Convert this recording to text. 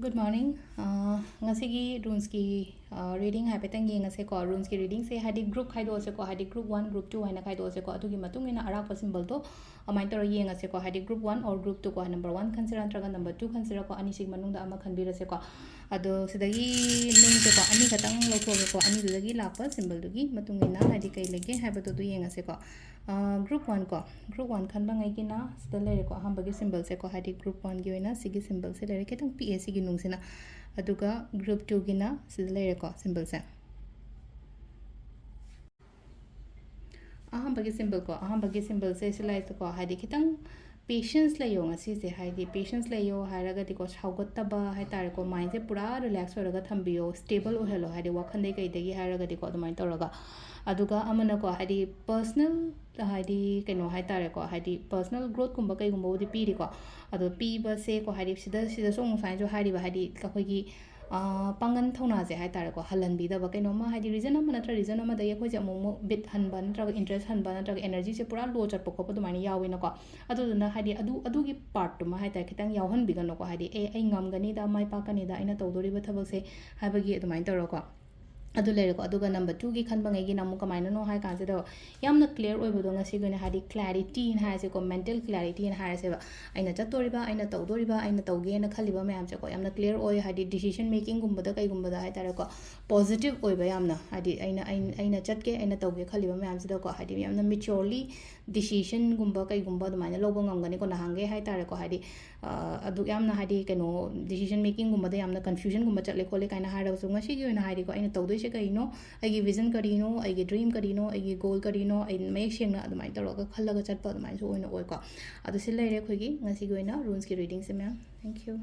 Good morning. Ngasigi runes ki reading haipetang yengase ko runes ki reading se hadi group khaido se ko hadi group 1 group 2 haina khaido se ko adugi matung ina arapa symbol to amai tor yengase ko hadi group 1 or group 2 ko number 1 consider antraga number 2 consider ko ani sig manungda ama khanbira se ko ado sidagi nung se ko ani khatang lokho ko ani dudagi lapa symbol dugi matung ina hadi kai lege haibatu du yengase ko group 1 ko group 1 khanba ngai kina sida lere ko hambagi symbol se ko hadi group 1 gi oina sigi symbol se lere ketang PAC gi nung sina aduga group 2 gina sida lere ko symbol se ahambagi symbol se silai ko hadi kitang patience la yo ngasi se haidi patience la yo haraga diko saugattaba hai tare ko mind se pura relax horaga thambiyo stable o hello haidi wakhan dei kai degi haraga diko adumai toraga aduga amana ko haidi personal haidi kaino hai tare ko haidi personal growth kumba kai gumba udi piri ko adu piba se ko haidi sida song sai jo haidi ba haidi ka khoi gi pangan thona je hai tare ko halan bi da ba kaino ma haidi reason ama natra reason ama da ye khoi je mo bit hanba natra interest hanba natra energy se pura low chat poko dumai yawi na ko aduna haidi adugi part to ma hai ta kitang yawhan bigano ko haidi ai ngamgani da mai pa kani da aina tawdori ba thabak se habagi adumai taro ko adu lere ko aduga number 2 gi khanba ngai gi namu kamaina no hai kan se do yamna clear oi bodo ngasi gone hadi clarity in hai se ko mental clarity in hai se ba aina chatori ba aina tawdori ba aina tawge na khali ba mayam se ko yamna clear oi hadi decision making gumba da kai gumba da hai tare ko positive oi ba yamna hadi aina chatke aina tawge khali ba mayam se do ko hadi yamna maturely decision gumba kai gumba da maina lobo ngamgani ko na hange hai tare ko hadi adu yamna hadi keno decision making gumba da yamna confusion gumba chatle khole kaina hai ra so ngasi gi oina hai ko aina tawdoi se kaino aigi vision karino aigi dream karino aigi goal karino ai make sengna adumai toroga khallaga chatpa adumai so oina oi ko adu sil leire khoi gi ngasi gi oina runes ki reading se ma'am thank you